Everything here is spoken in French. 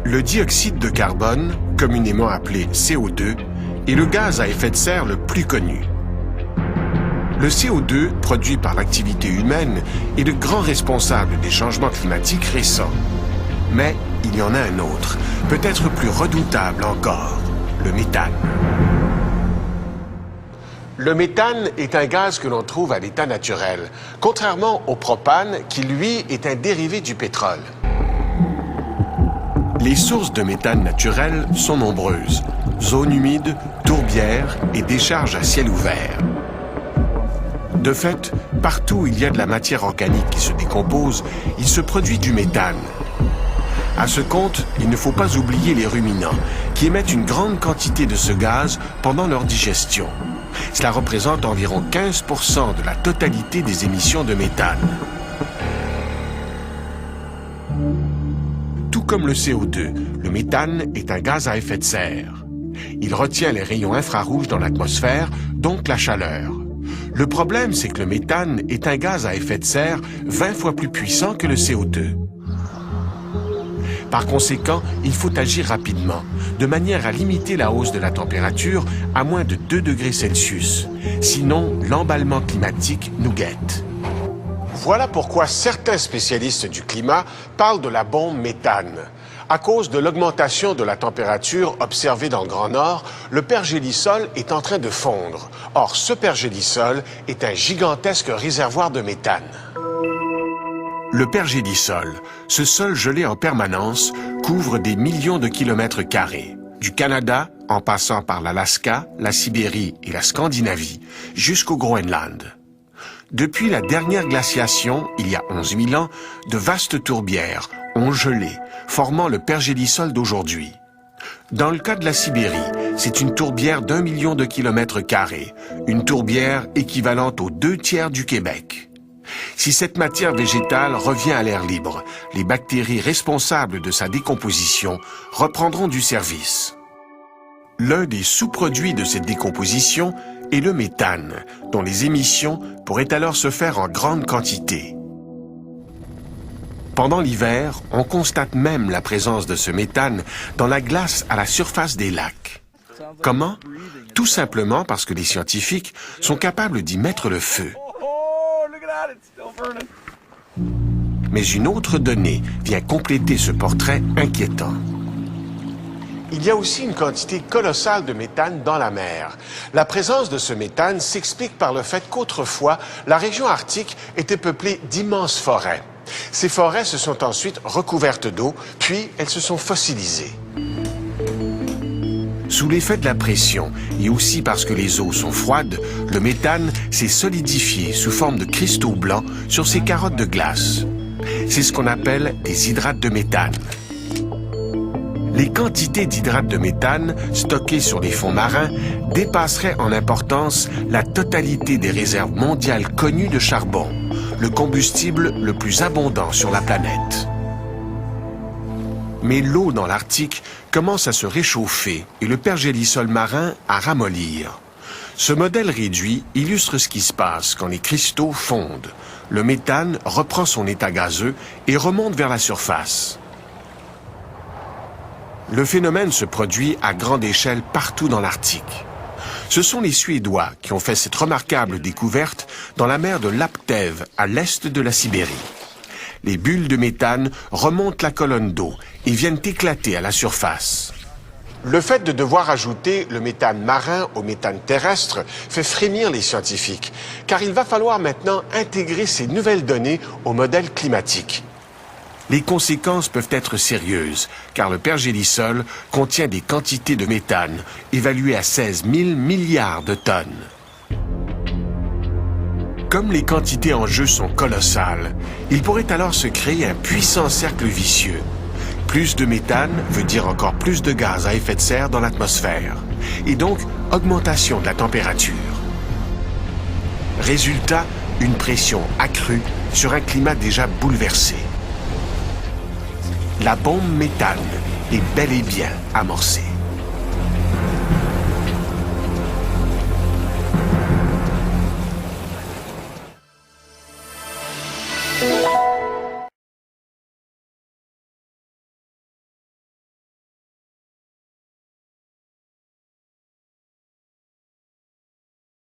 Le dioxyde de carbone, communément appelé CO2, est le gaz à effet de serre le plus connu. Le CO2, produit par l'activité humaine, est le grand responsable des changements climatiques récents. Mais il y en a un autre, peut-être plus redoutable encore, le méthane. Le méthane est un gaz que l'on trouve à l'état naturel, contrairement au propane qui, lui, est un dérivé du pétrole. Les sources de méthane naturel sont nombreuses. Zones humides, tourbières et décharges à ciel ouvert. De fait, partout où il y a de la matière organique qui se décompose, il se produit du méthane. À ce compte, il ne faut pas oublier les ruminants, qui émettent une grande quantité de ce gaz pendant leur digestion. Cela représente environ 15% de la totalité des émissions de méthane. Tout comme le CO2, le méthane est un gaz à effet de serre. Il retient les rayons infrarouges dans l'atmosphère, donc la chaleur. Le problème, c'est que le méthane est un gaz à effet de serre 20 fois plus puissant que le CO2. Par conséquent, il faut agir rapidement, de manière à limiter la hausse de la température à moins de 2 degrés Celsius. Sinon, l'emballement climatique nous guette. Voilà pourquoi certains spécialistes du climat parlent de la bombe méthane. À cause de l'augmentation de la température observée dans le Grand Nord, le pergélisol est en train de fondre. Or, ce pergélisol est un gigantesque réservoir de méthane. Le pergélisol, ce sol gelé en permanence, couvre des millions de kilomètres carrés. Du Canada, en passant par l'Alaska, la Sibérie et la Scandinavie, jusqu'au Groenland. Depuis la dernière glaciation, il y a 11 000 ans, de vastes tourbières ont gelé, formant le pergélisol d'aujourd'hui. Dans le cas de la Sibérie, c'est une tourbière d'1 million de kilomètres carrés, une tourbière équivalente aux 2/3 du Québec. Si cette matière végétale revient à l'air libre, les bactéries responsables de sa décomposition reprendront du service. L'un des sous-produits de cette décomposition est le méthane, dont les émissions pourraient alors se faire en grande quantité. Pendant l'hiver, on constate même la présence de ce méthane dans la glace à la surface des lacs. Comment? Tout simplement parce que les scientifiques sont capables d'y mettre le feu. Mais une autre donnée vient compléter ce portrait inquiétant. Il y a aussi une quantité colossale de méthane dans la mer. La présence de ce méthane s'explique par le fait qu'autrefois, la région arctique était peuplée d'immenses forêts. Ces forêts se sont ensuite recouvertes d'eau, puis elles se sont fossilisées. Sous l'effet de la pression, et aussi parce que les eaux sont froides, le méthane s'est solidifié sous forme de cristaux blancs sur ces carottes de glace. C'est ce qu'on appelle des hydrates de méthane. Les quantités d'hydrates de méthane stockées sur les fonds marins dépasseraient en importance la totalité des réserves mondiales connues de charbon, le combustible le plus abondant sur la planète. Mais l'eau dans l'Arctique commence à se réchauffer et le pergélisol marin à ramollir. Ce modèle réduit illustre ce qui se passe quand les cristaux fondent. Le méthane reprend son état gazeux et remonte vers la surface. Le phénomène se produit à grande échelle partout dans l'Arctique. Ce sont les Suédois qui ont fait cette remarquable découverte dans la mer de Laptev, à l'est de la Sibérie. Les bulles de méthane remontent la colonne d'eau et viennent éclater à la surface. Le fait de devoir ajouter le méthane marin au méthane terrestre fait frémir les scientifiques, car il va falloir maintenant intégrer ces nouvelles données au modèle climatique. Les conséquences peuvent être sérieuses, car le pergélisol contient des quantités de méthane évaluées à 16 000 milliards de tonnes. Comme les quantités en jeu sont colossales, il pourrait alors se créer un puissant cercle vicieux. Plus de méthane veut dire encore plus de gaz à effet de serre dans l'atmosphère, et donc augmentation de la température. Résultat, une pression accrue sur un climat déjà bouleversé. La bombe méthane est bel et bien amorcée.